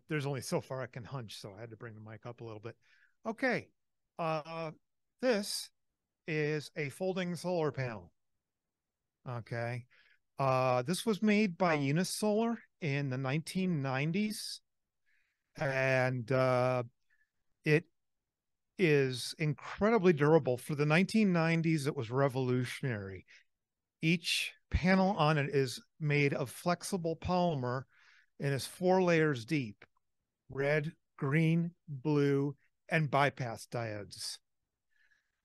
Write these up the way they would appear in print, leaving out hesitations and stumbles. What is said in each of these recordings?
There's only so far I can hunch, so I had to bring the mic up a little bit. Okay. This is a folding solar panel. Okay. This was made by Unisolar in the 1990s, and it is incredibly durable. For the 1990s, it was revolutionary. Each panel on it is made of flexible polymer and is 4 layers deep: red, green, blue, and bypass diodes.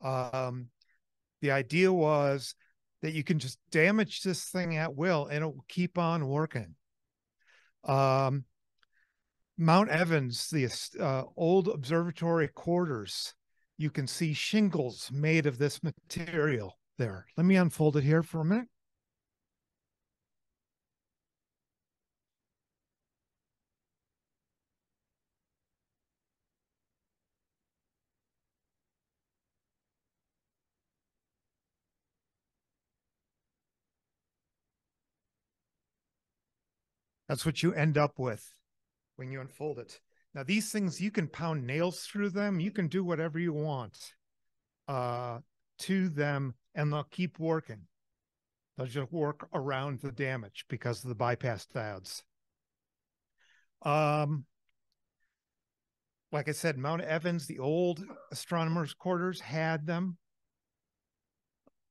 The idea was that you can just damage this thing at will and it will keep on working. Mount Evans, the old observatory quarters, you can see shingles made of this material there. Let me unfold it here for a minute. That's what you end up with when you unfold it. Now, these things, you can pound nails through them. You can do whatever you want to them, and they'll keep working. They'll just work around the damage because of the bypass diodes. Like I said, Mount Evans, the old astronomers' quarters, had them.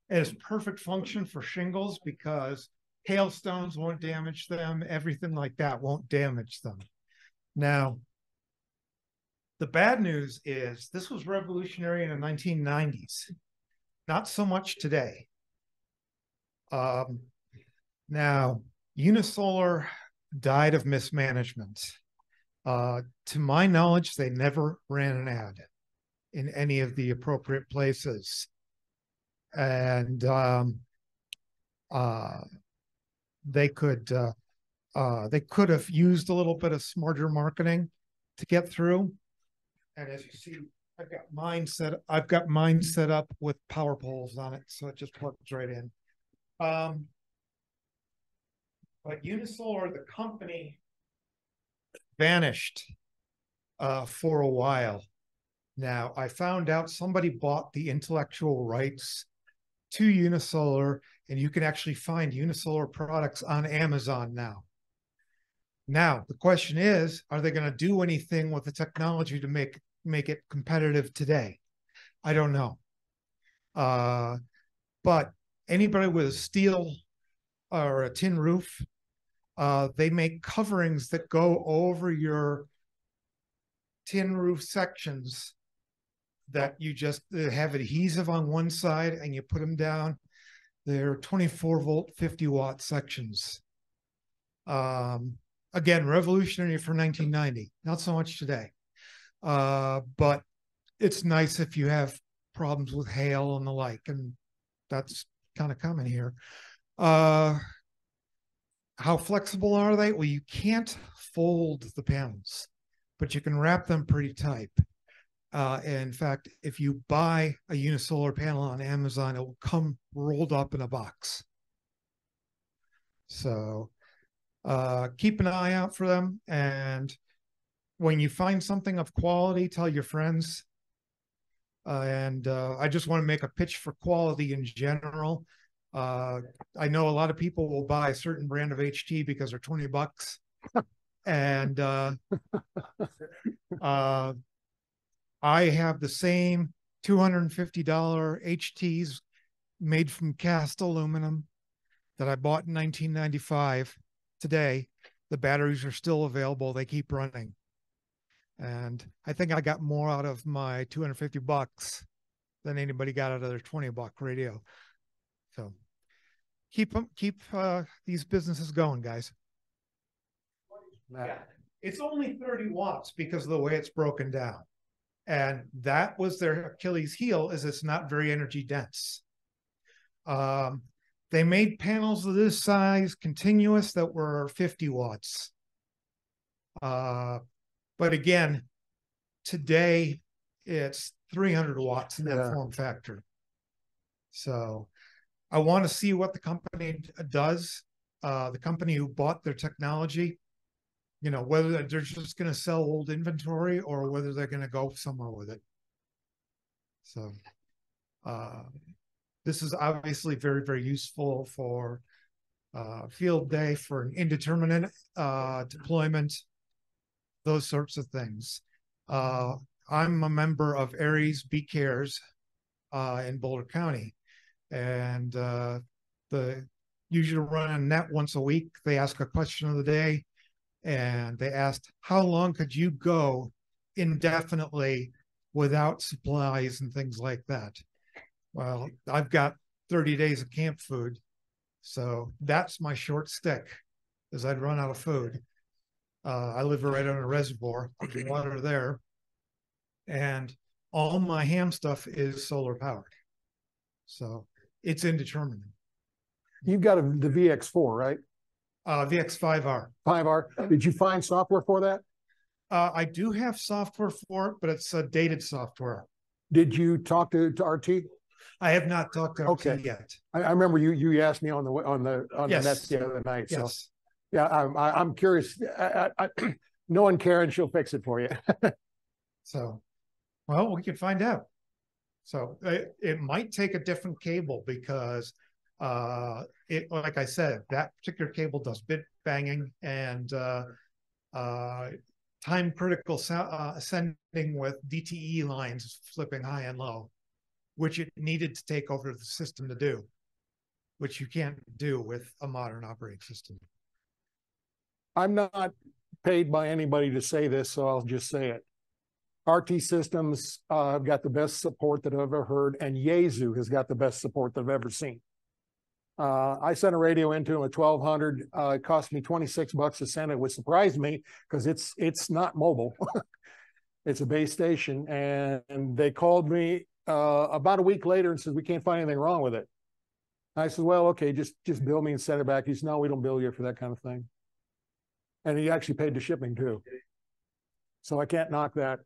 It has perfect function for shingles because hailstones won't damage them. Everything like that won't damage them. Now, the bad news is this was revolutionary in the 1990s, not so much today. Now, Unisolar died of mismanagement. To my knowledge, they never ran an ad in any of the appropriate places. And they could have used a little bit of smarter marketing to get through. And as you see, I've got mine set up with power poles on it, so it just plugs right in. But Unisolar, the company, vanished for a while. Now, I found out somebody bought the intellectual rights to Unisolar, and you can actually find Unisolar products on Amazon now. Now, the question is, are they going to do anything with the technology to make it competitive today? I don't know. But anybody with a steel or a tin roof, they make coverings that go over your tin roof sections that you just have adhesive on one side and you put them down. They're 24 volt, 50 watt sections. Again, revolutionary for 1990, not so much today. But it's nice if you have problems with hail and the like, and that's kind of common here. How flexible are they? Well, you can't fold the panels, but you can wrap them pretty tight. In fact, if you buy a Unisolar panel on Amazon, it will come rolled up in a box. So keep an eye out for them. And when you find something of quality, tell your friends. I just want to make a pitch for quality in general. I know a lot of people will buy a certain brand of HT because they're $20. And I have the same $250 HTs made from cast aluminum that I bought in 1995. Today, the batteries are still available. They keep running. And I think I got more out of my $250 than anybody got out of their $20 radio. So keep these businesses going, guys. Yeah, it's only 30 watts because of the way it's broken down. And that was their Achilles heel, is it's not very energy dense. They made panels of this size, continuous, that were 50 watts. But again, today it's 300 watts in that form factor. So I want to see what the company does. The company who bought their technology, whether they're just going to sell old inventory or whether they're going to go somewhere with it. So this is obviously very, very useful for field day, for an indeterminate deployment, those sorts of things. I'm a member of Aries Bee Cares in Boulder County, and the usually run a net once a week. They ask a question of the day, and they asked, how long could you go indefinitely without supplies and things like that? Well, I've got 30 days of camp food, so that's my short stick, is I'd run out of food. I live right on a reservoir, there's water there, and all my ham stuff is solar powered. So it's indeterminate. You've got the VX4, right? VX5R. 5R. Did you find software for that? I do have software for it, but it's a dated software. Did you talk to RT? I have not talked to RT yet. I remember you asked me on the Yes. net the other night. Yes. So yeah, I'm curious. Knowing Karen, she'll fix it for you. So, well, we can find out. So it might take a different cable because like I said, that particular cable does bit banging and time critical sending with DTE lines flipping high and low, which it needed to take over the system to do, which you can't do with a modern operating system. I'm not paid by anybody to say this, so I'll just say it. RT Systems have got the best support that I've ever heard, and Yaesu has got the best support that I've ever seen. I sent a radio into them at 1200. It cost me $26 to send it, which surprised me because it's not mobile. It's a base station, and they called me about a week later and said, we can't find anything wrong with it. I said, well, okay, just bill me and send it back. He said, no, we don't bill you for that kind of thing. And he actually paid the shipping too. So I can't knock that.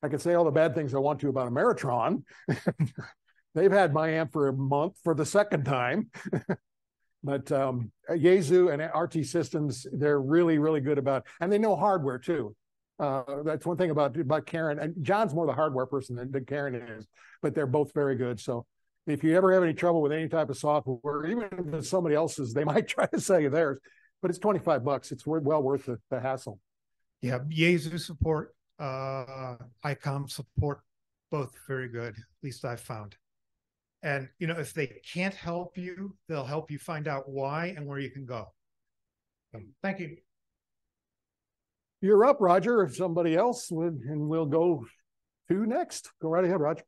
I can say all the bad things I want to about Ameritron. They've had my amp for a month for the second time. But Yaesu and RT Systems, they're really, really good about, and they know hardware too. That's one thing about Karen. And John's more the hardware person than Karen is, but they're both very good. So if you ever have any trouble with any type of software, even if it's somebody else's, they might try to sell you theirs. But it's $25. It's well worth the hassle. Yeah, Yaesu support, ICOM support, both very good, at least I've found. And, if they can't help you, they'll help you find out why and where you can go. So, thank you. You're up, Roger. If somebody else would, and we'll go to next. Go right ahead, Roger.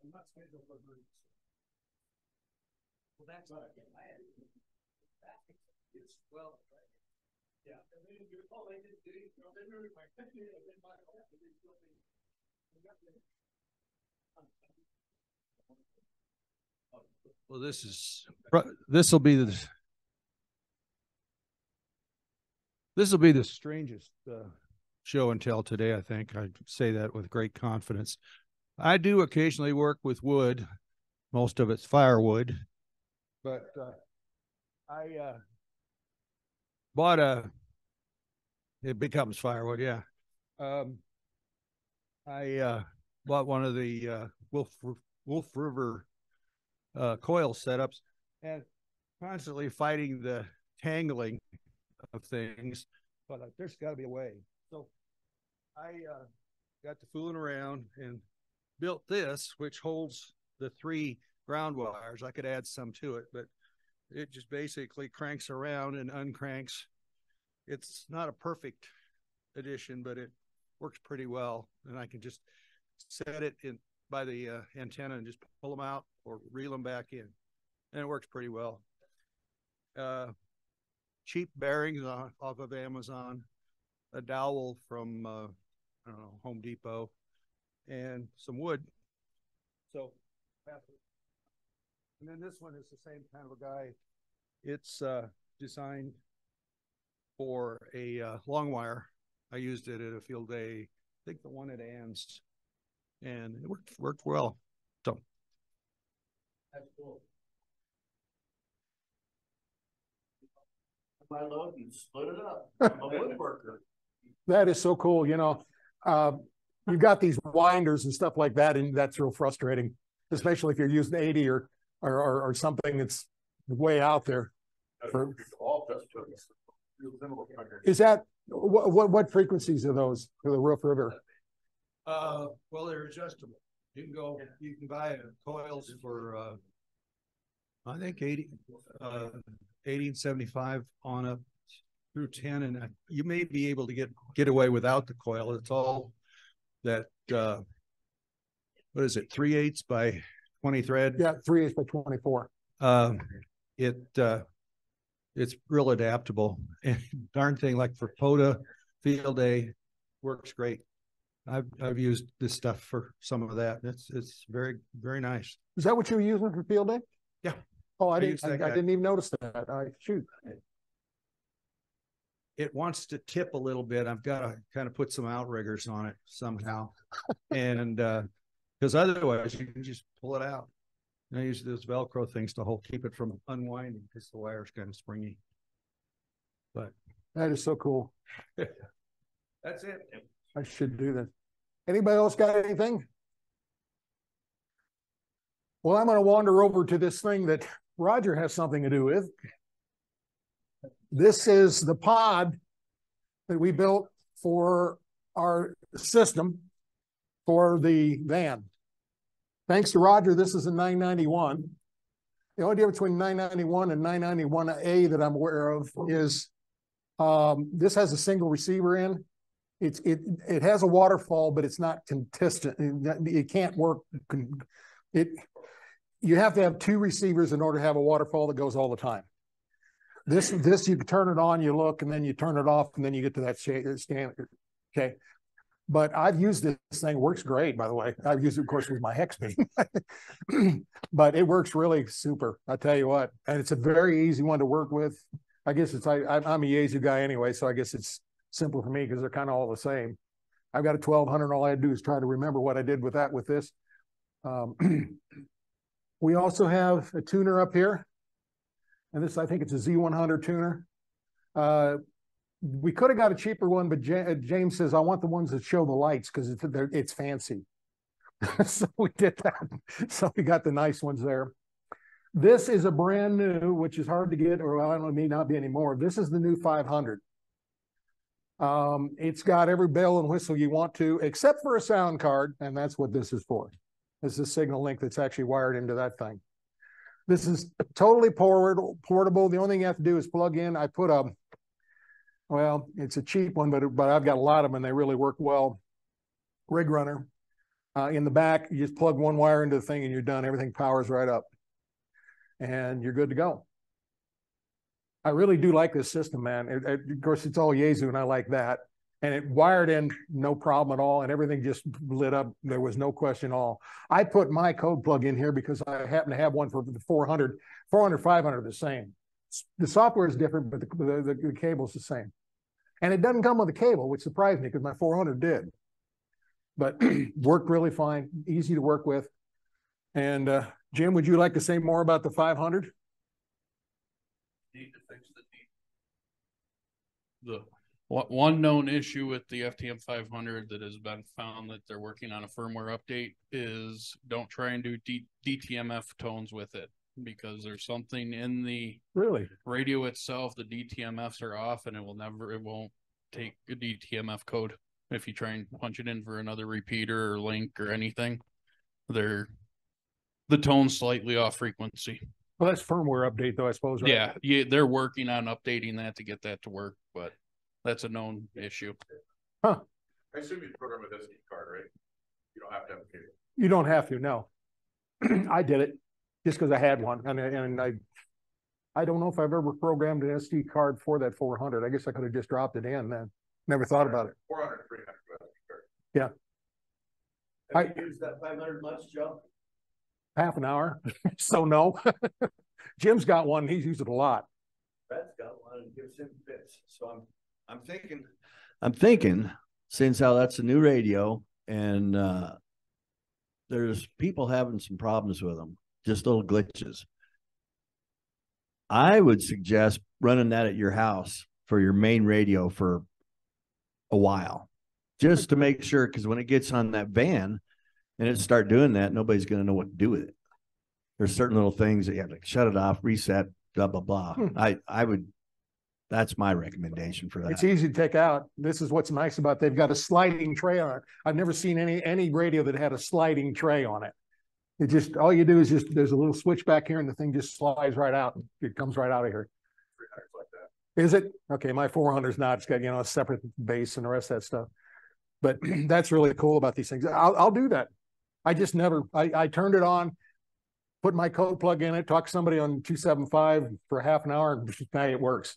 I'm not scheduled for emergency. Well, that's right. It's well, yeah. They didn't do all they did. They moved my picture and then my home. Well, this will be the strangest show and tell today. I think I say that with great confidence. I do occasionally work with wood. Most of it's firewood, but I bought it becomes firewood. Yeah. I bought one of the Wolf River coil setups and constantly fighting the tangling of things, but there's got to be a way. So I got to fooling around and built this, which holds the 3 ground wires. I could add some to it, but it just basically cranks around and uncranks. It's not a perfect addition, but it works pretty well. And I can just set it in by the antenna and just pull them out or reel them back in. And it works pretty well. Cheap bearings off of Amazon, a dowel from, I don't know, Home Depot, and some wood. So, and then this one is the same kind of a guy. It's designed for a long wire. I used it at a field day, I think the one at Ann's, and it worked well. So that's cool. My load and split it up. I'm a woodworker. That is so cool. You know, you've got these winders and stuff like that, and that's real frustrating, especially if you're using 80 or something that's way out there. Is that what frequencies are those for the Wolf River? Well, they're adjustable. You can buy coils for I think 80 and 75 on up through 10, and you may be able to get away without the coil. It's all that what is it, 3/8 by 20 thread? Yeah, 3/8 by 24. It's real adaptable, and darn thing, like for POTA field day, works great. I've used this stuff for some of that. It's very, very nice. Is that what you were using for field day? Yeah. Oh, I didn't even notice that. Shoot. It wants to tip a little bit. I've got to kind of put some outriggers on it somehow, and because otherwise you can just pull it out. And I use those Velcro things to keep it from unwinding because the wire's kind of springy. But that is so cool. That's it. I should do that. Anybody else got anything? Well, I'm going to wander over to this thing that Roger has something to do with. This is the pod that we built for our system for the van. Thanks to Roger, this is a 991. The only difference between 991 and 991A that I'm aware of is this has a single receiver in. It has a waterfall, but it's not consistent. It can't work. You have to have two receivers in order to have a waterfall that goes all the time. This you can turn it on, you look, and then you turn it off, and then you get to that standard. Okay. But I've used this thing. It works great, by the way. I've used it, of course, with my hex beam. But it works really super. I'll tell you what. And it's a very easy one to work with. I guess I'm a Yaesu guy anyway, so I guess it's simple for me because they're kind of all the same. I've got a 1200. All I do is try to remember what I did with that with this. We also have a tuner up here. And this, I think it's a Z100 tuner. We could have got a cheaper one, but James says, I want the ones that show the lights because it's fancy. So we did that. So we got the nice ones there. This is a brand new, which is hard to get, or I don't know, it may not be anymore. This is the new 500. It's got every bell and whistle you want to, except for a sound card, and that's what this is for. This is a signal link that's actually wired into that thing. This is totally portable. The only thing you have to do is plug in. I put well, it's a cheap one, but I've got a lot of them and they really work well. Rig runner. In the back, you just plug one wire into the thing and you're done. Everything powers right up. And you're good to go. I really do like this system, man. Of course, it's all Yaesu and I like that. And it wired in no problem at all, and everything just lit up. There was no question at all. I put my code plug in here because I happen to have one for the 400, 500, the same. The software is different, but the cable's the same. And it doesn't come with a cable, which surprised me because my 400 did. But worked really fine, easy to work with. And Jim, would you like to say more about the 500? Need to fix the one known issue with the FTM 500 that has been found that they're working on a firmware update is don't try and do DTMF tones with it because there's something in the radio itself. The DTMFs are off and it won't take a DTMF code. If you try and punch it in for another repeater or link or anything, the tone's slightly off frequency. Well, that's firmware update though, I suppose, right? Yeah, they're working on updating that to get that to work, but that's a known issue. Huh. I assume you program with SD card, right? You don't have to have a cable. You don't have to, no. I did it just because I had one. And I don't know if I've ever programmed an SD card for that 400. I guess I could have just dropped it in then. Never thought about it. 400, 300 SD card. Yeah. Have you used that 500 much, Joe? Half an hour. So no. Jim's got one. He's used it a lot. gives him fits. So I'm thinking since how that's a new radio and there's people having some problems with them, just little glitches. I would suggest running that at your house for your main radio for a while, just to make sure, because when it gets on that van and it start doing that, nobody's going to know what to do with it. There's certain little things that you have to shut it off, reset, blah, blah, blah. I would, that's my recommendation for that. It's easy to take out. This is what's nice about it. They've got a sliding tray on it. I've never seen any radio that had a sliding tray on it. It just, all you do is just, there's a little switch back here and the thing just slides right out. It comes right out of here. Like that. Is it? Okay, my 400's not. It's got, you know, a separate base and the rest of that stuff. But that's really cool about these things. I'll do that. I just never, I turned it on, put my code plug in it, talked to somebody on 275 for half an hour, and hey, it works.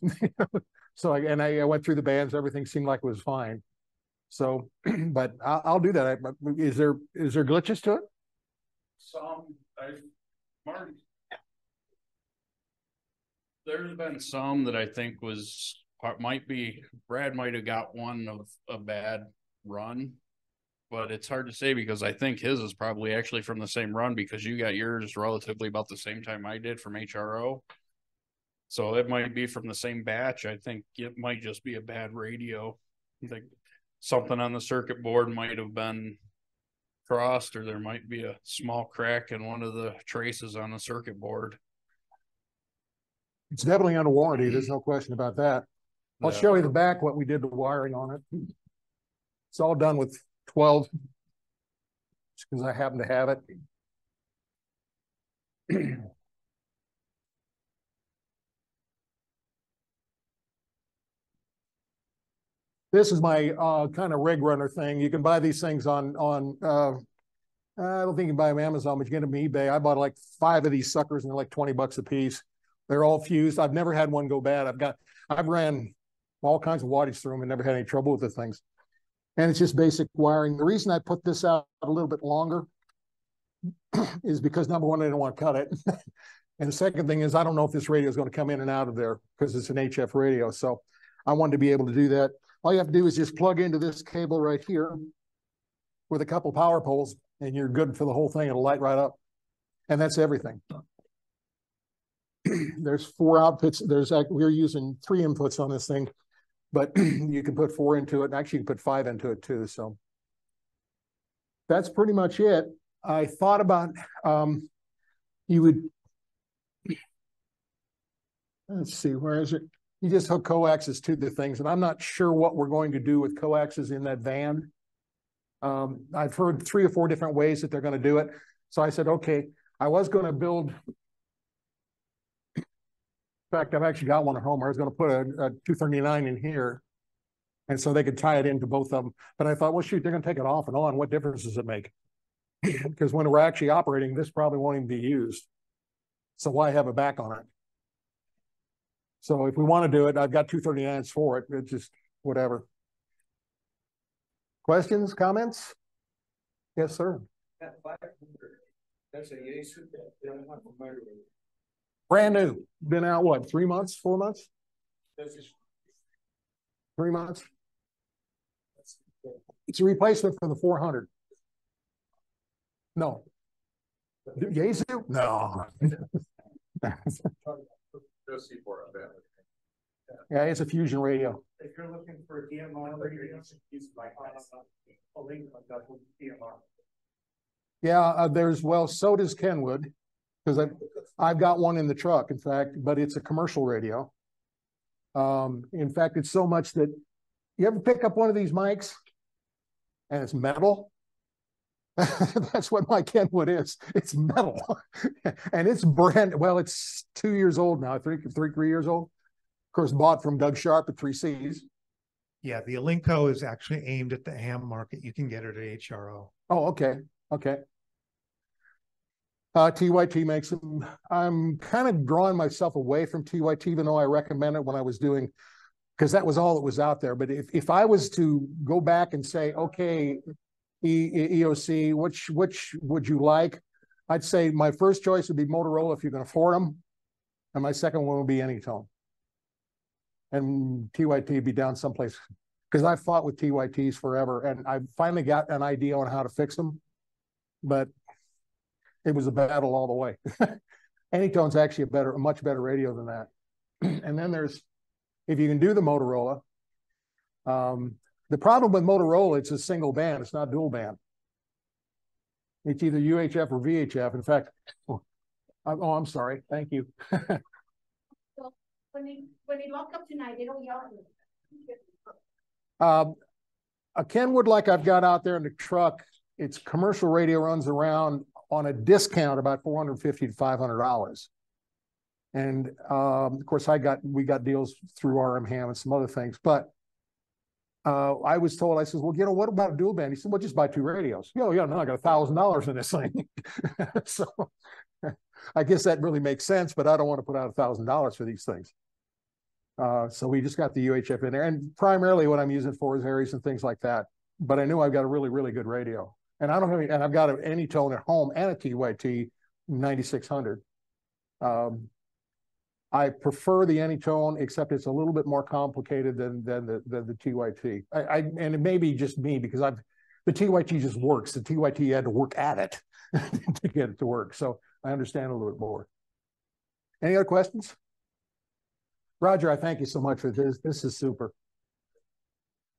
So I went through the bands, everything seemed like it was fine. So, but I'll do that. Is there glitches to it? There's been some that I think Brad might have got one of a bad run, but it's hard to say because I think his is probably actually from the same run because you got yours relatively about the same time I did from HRO. So it might be from the same batch. I think it might just be a bad radio. I think something on the circuit board might have been crossed, or there might be a small crack in one of the traces on the circuit board. It's definitely under warranty. There's no question about that. I'll show you the back, what we did the wiring on it. It's all done with 12, just because I happen to have it. This is my kind of rig runner thing. You can buy these things on I don't think you can buy them on Amazon, but you get them on eBay. I bought like 5 of these suckers and they're like 20 bucks a piece. They're all fused. I've never had one go bad. I've ran all kinds of wattage through them and never had any trouble with the things. And it's just basic wiring. The reason I put this out a little bit longer is because number one, I didn't want to cut it. And the second thing is I don't know if this radio is going to come in and out of there because it's an HF radio. So I wanted to be able to do that. All you have to do is just plug into this cable right here with a couple power poles and you're good for the whole thing. It'll light right up. And that's everything. There's 4 outputs. We're using 3 inputs on this thing, but you can put 4 into it. And actually you can put 5 into it too. So that's pretty much it. I thought about, let's see, where is it? You just hook coaxes to the things. And I'm not sure what we're going to do with coaxes in that van. I've heard 3 or 4 different ways that they're going to do it. So I said, okay, I was going to build, in fact, I've actually got one at home. I was going to put a 239 in here. And so they could tie it into both of them. But I thought, well, shoot, they're going to take it off and on. What difference does it make? Because when we're actually operating, this probably won't even be used. So why have a back on it? So if we want to do it, I've got 239s for it. It's just whatever. Questions, comments? Yes, sir. That 500, that's a Yaesu. Brand new. Been out, what, 3 months, 4 months? 3 months. It's a replacement for the 400. No. Yaesu? No. Yeah, it's a fusion radio. If you're looking for a DMR radio, use like a link like that with DMR. Yeah, so does Kenwood, because I've got one in the truck, in fact, but it's a commercial radio. In fact, it's so much that you ever pick up one of these mics and it's metal? That's what my Kenwood is. It's metal. And it's it's 2 years old now, 3 years old. Of course, bought from Doug Sharp at 3Cs. Yeah, the Alinco is actually aimed at the ham market. You can get it at HRO. Oh, okay. Okay. TYT makes them. I'm kind of drawing myself away from TYT, even though I recommend it when I was doing, because that was all that was out there. But if I was to go back and say, okay, EOC, which would you like? I'd say my first choice would be Motorola if you can afford them. And my second one would be Anytone. and TYT be down someplace. Because I fought with TYTs forever, and I finally got an idea on how to fix them, but it was a battle all the way. Anytone's actually a much better radio than that. And then there's, if you can do the Motorola, the problem with Motorola, it's a single band, it's not dual band. It's either UHF or VHF. In fact, I'm sorry. Thank you. So when they lock up tonight, they don't yell at me. A Kenwood like I've got out there in the truck, its commercial radio runs around on a discount about $450 to $500. And of course, we got deals through RM Ham and some other things. But I was told, I said, well, what about a dual band? He said, well, just buy 2 radios. No, I got $1,000 in this thing. So I guess that really makes sense, but I don't want to put out $1,000 for these things. So we just got the UHF in there, and primarily what I'm using for is Aries and things like that. But I knew I've got a really, really good radio, and I don't have any, and I've got an Anytone at home and a TYT 9600. I prefer the Anytone, except it's a little bit more complicated than the TYT. And it may be just me because the TYT just works. The TYT had to work at it to get it to work. So I understand a little bit more. Any other questions? Roger, I thank you so much for this. This is super.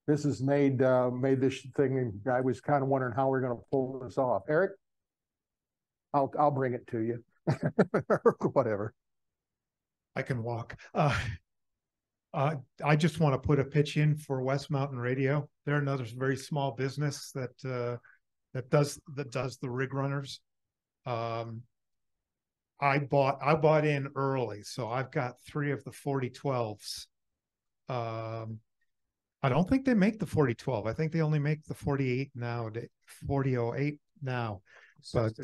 This has made this thing. I was kind of wondering how we're going to pull this off. Eric, I'll bring it to you. Whatever. I can walk. I just want to put a pitch in for West Mountain Radio. They're another very small business that does the rig runners. I bought in early, so I've got 3 of the 4012s. I don't think they make the 4012. I think they only make the 48 now, 4008 now. But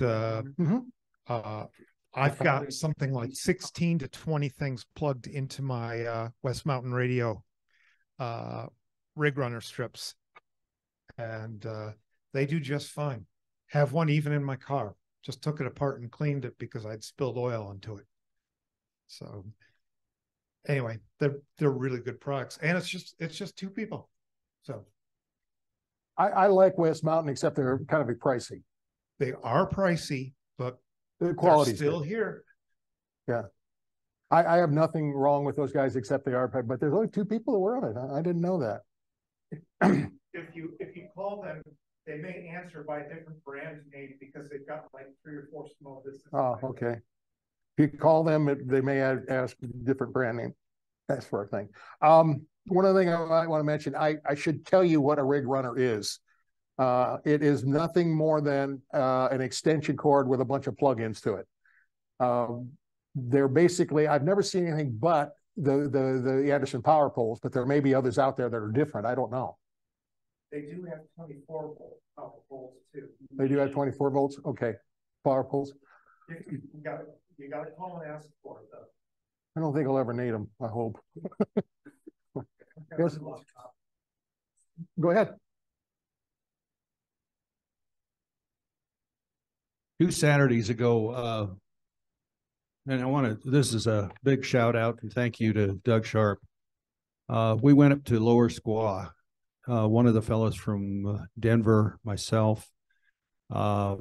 I've got something like 16 to 20 things plugged into my West Mountain Radio rig runner strips, and they do just fine. Have one even in my car. Just took it apart and cleaned it because I'd spilled oil onto it. So anyway, they're really good products, and it's just 2 people. So I like West Mountain, except they're kind of pricey. They are pricey, but the quality's still good. Here. Yeah. I have nothing wrong with those guys except they are, but there's only 2 people that were on it. I didn't know that. If you call them, they may answer by a different brand name because they've got like 3 or 4 small businesses. Oh, okay. If you call them, they may ask different brand name. That's for a thing. One other thing I want to mention, I should tell you what a rig runner is. It is nothing more than an extension cord with a bunch of plugins to it. They're basically, I've never seen anything but the Anderson power poles, but there may be others out there that are different. I don't know. They do have 24-volt power poles too. They do have 24 volts. Okay, power poles. You got to call and ask for it though. I don't think I'll ever need them. I hope. Yes. Go ahead. 2 Saturdays ago, and this is a big shout out and thank you to Doug Sharp. We went up to Lower Squaw. One of the fellows from Denver, myself. Was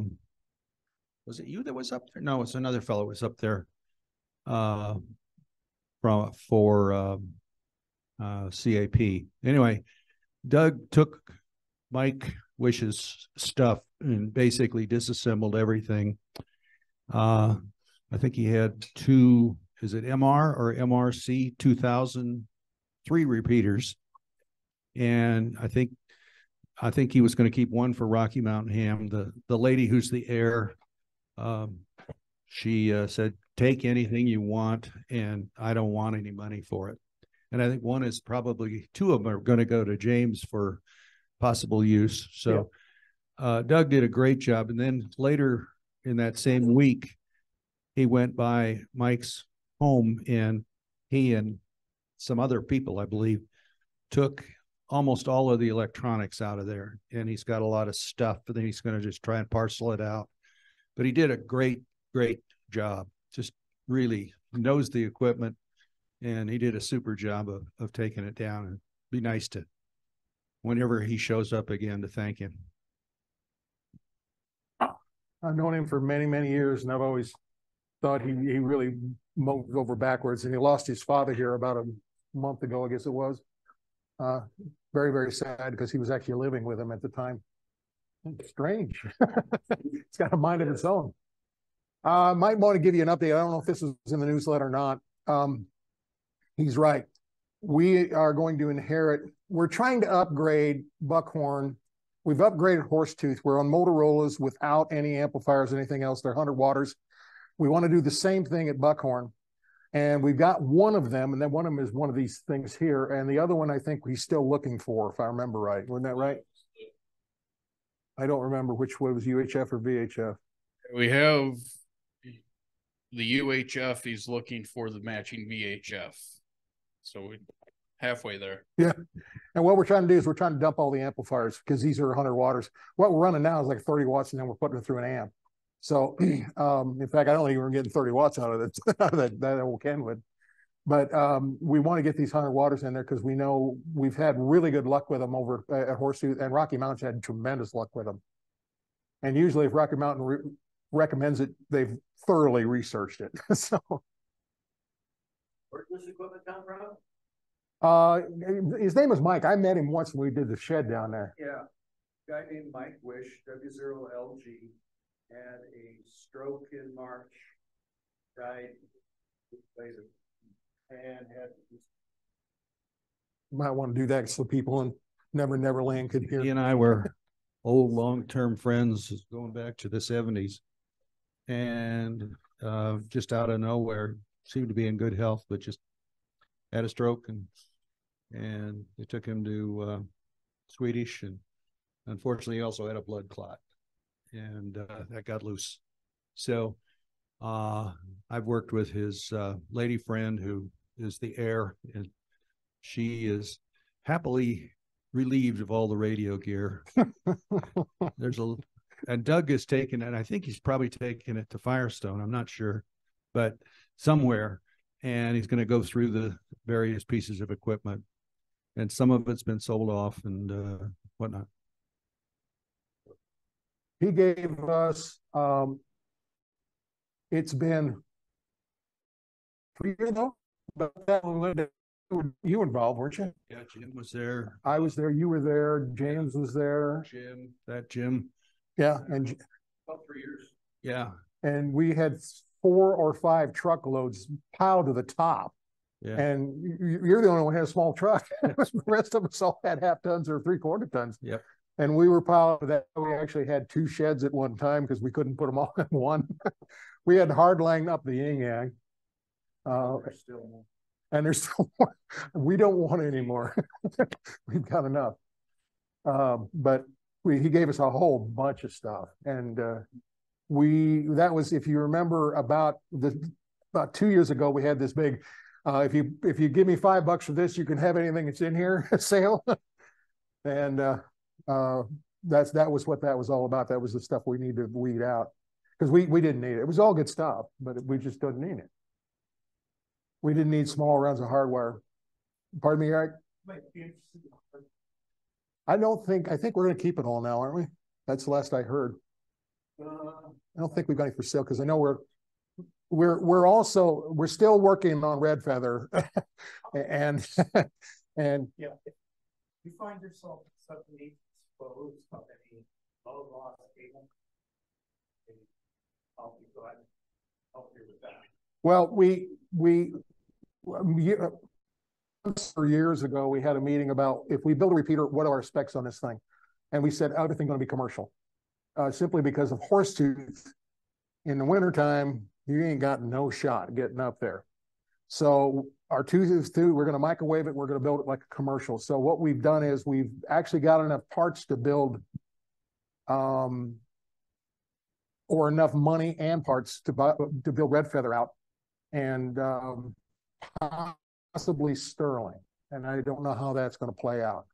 it you that was up there? No, it's another fellow was up there for CAP. Anyway, Doug took Mike Wish's stuff and basically disassembled everything. I think he had 2, is it MR or MRC 2003 repeaters. And I think he was going to keep 1 for Rocky Mountain Ham. The lady who's the heir, she said, take anything you want, and I don't want any money for it. And I think 1 is probably 2 of them are going to go to James for possible use. So Doug did a great job. And then later in that same week, he went by Mike's home, and he and some other people, I believe, took almost all of the electronics out of there. And he's got a lot of stuff, but then he's going to just try and parcel it out. But he did a great, great job. Just really knows the equipment. and he did a super job of taking it down. And be nice to, whenever he shows up again, to thank him. I've known him for many, many years, and I've always thought he really mowed over backwards. And he lost his father here about a month ago, I guess it was. Very, very sad, because he was actually living with him at the time. Strange. It's got a mind of its own. Might want to give you an update. I don't know if this is in the newsletter or not. He's right. We are going to inherit. We're trying to upgrade Buckhorn. We've upgraded Horsetooth. We're on Motorola's without any amplifiers, anything else. They're 100 waters. We want to do the same thing at Buckhorn. And we've got one of them, and then one of them is one of these things here. And the other one, I think he's still looking for, if I remember right. Wasn't that right? I don't remember which one was UHF or VHF. We have the UHF. He's looking for the matching VHF. So we're halfway there. Yeah. And what we're trying to do is we're trying to dump all the amplifiers, because these are 100 waters. What we're running now is like 30 watts, and then we're putting it through an amp. So, in fact, I don't think we're getting 30 watts out of it, out of that old Kenwood. But we want to get these 100 waters in there, because we know we've had really good luck with them over at Horsetooth, and Rocky Mountain's had tremendous luck with them. And usually if Rocky Mountain recommends it, they've thoroughly researched it. So. Where's this equipment come from? His name was Mike. I met him once when we did the shed down there. Yeah. A guy named Mike Wish, W0LG, had a stroke in March, died later, and had. Might want to do that so people in Neverland could hear. He and I were old long-term friends going back to the 70s, and just out of nowhere, seemed to be in good health, but just had a stroke, and they took him to Swedish, and unfortunately he also had a blood clot, and that got loose. So I've worked with his lady friend, who is the heir, and she is happily relieved of all the radio gear. And Doug has taken it. I think he's probably taken it to Firestone. I'm not sure, but somewhere. And he's going to go through the various pieces of equipment, and some of it's been sold off and whatnot. He gave us, it's been 3 years ago, but that one, you were involved, weren't you? Yeah, Jim was there. I was there. You were there. James was there. Jim. Yeah. And About 3 years. Yeah. And we had 4 or 5 truckloads piled to the top. Yeah. And you're the only one who had a small truck. The rest of us all had half tons or 3/4 tons. Yep. And we were piled to that. We actually had 2 sheds at one time, because we couldn't put them all in one. We had hard line up the yin yang. And there's still more. We don't want any more. We've got enough. But he gave us a whole bunch of stuff. And that was, if you remember, about 2 years ago, we had this big, if you give me $5 for this, you can have anything that's in here sale. And that was what that was all about. That was the stuff we needed to weed out, because we didn't need it. It was all good stuff, but we just didn't need it. We didn't need small rounds of hardware. Pardon me, Eric? I think we're going to keep it all now, aren't we? That's the last I heard. I don't think we've got any for sale, because I know we're still working on Red Feather, and yeah. If you find yourself suddenly exposed of any low loss cable, I'll be glad to help you with that. Well, for years ago, we had a meeting about, if we build a repeater, what are our specs on this thing? And we said everything's going to be commercial, simply because of Horsetooth. In the wintertime, you ain't got no shot getting up there. So our tooth, we're going to microwave it. We're going to build it like a commercial. So what we've done is we've actually got enough parts to build, or enough money and parts to build Red Feather out, and possibly Sterling. And I don't know how that's going to play out,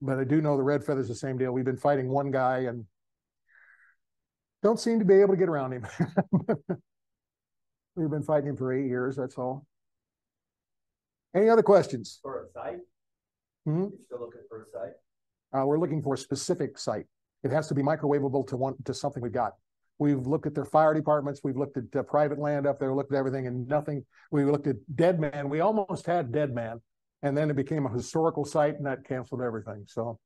but I do know the Red Feather's the same deal. We've been fighting one guy and don't seem to be able to get around him. We've been fighting him for 8 years. That's all. Any other questions? For a site? Hmm? You're still looking for a site? We're looking for a specific site. It has to be microwavable to something we got. We've looked at their fire departments. We've looked at private land up there, looked at everything and nothing. We looked at Dead Man. We almost had Dead Man, and then it became a historical site and that canceled everything. So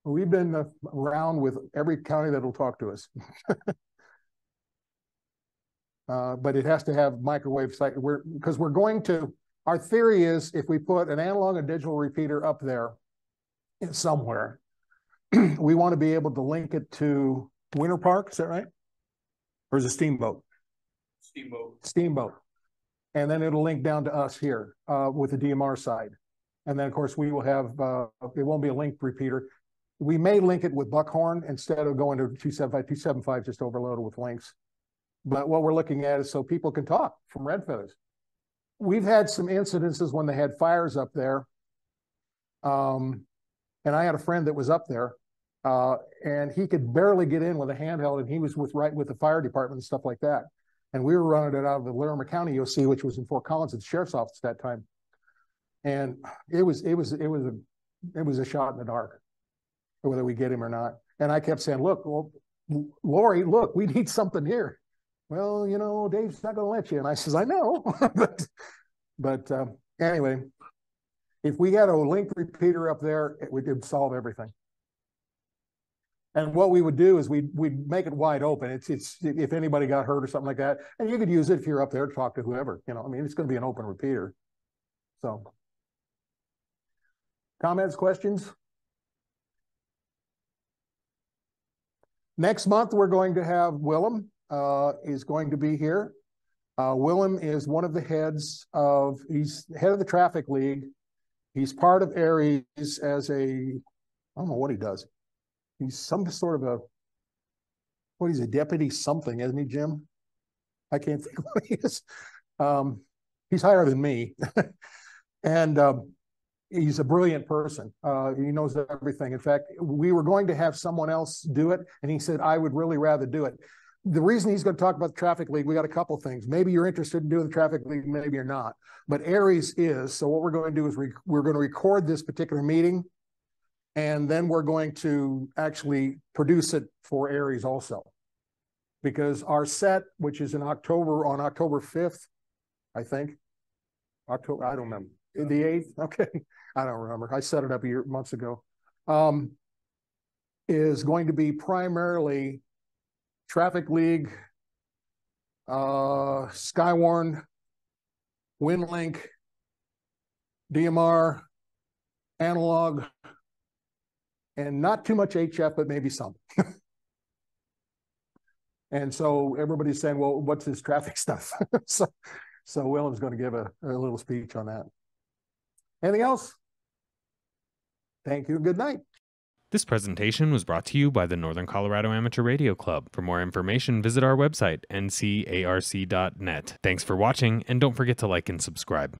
we've been around with every county that'll talk to us. But it has to have microwave site. Because we're going to, our theory is if we put an analog and digital repeater up there somewhere, we want to be able to link it to Winter Park. Is that right? Or is it Steamboat? Steamboat. And then it'll link down to us here with the DMR side. And then, of course, we will have, it won't be a linked repeater. We may link it with Buckhorn instead of going to 275. 275 just overloaded with links. But what we're looking at is so people can talk from Red Feathers. We've had some incidences when they had fires up there. And I had a friend that was up there. And he could barely get in with a handheld, and he was with the fire department and stuff like that. And we were running it out of the Larimer County OC, which was in Fort Collins at the sheriff's office at that time. And it was a shot in the dark, whether we get him or not. And I kept saying, look, well, Lori, look, we need something here. Well, you know, Dave's not going to let you. And I says, I know, but anyway, if we had a link repeater up there, it would solve everything. And what we would do is we'd make it wide open. It's if anybody got hurt or something like that, and you could use it if you're up there to talk to whoever. You know, I mean, it's going to be an open repeater. So, comments, questions? Next month we're going to have Willem is going to be here. Willem is one of the he's head of the traffic league. He's part of Aries as a, I don't know what he does. He's some sort of he's a deputy something, isn't he, Jim? I can't think of what he is. He's higher than me. And he's a brilliant person. He knows everything. In fact, we were going to have someone else do it, and he said, I would really rather do it. The reason he's going to talk about the traffic league, we got a couple of things. Maybe you're interested in doing the traffic league, maybe you're not. But Aries is. So what we're going to do is we're going to record this particular meeting, and then we're going to actually produce it for Aries also. Because our set, which is in October, on October 5th, I think. October, I don't remember. The 8th? Okay. I don't remember. I set it up months ago. Is going to be primarily Traffic League, Skywarn, WinLink, DMR, Analog, and not too much HF, but maybe some. And so everybody's saying, well, what's this traffic stuff? so Willem's going to give a little speech on that. Anything else? Thank you. Good night. This presentation was brought to you by the Northern Colorado Amateur Radio Club. For more information, visit our website, ncarc.net. Thanks for watching, and don't forget to like and subscribe.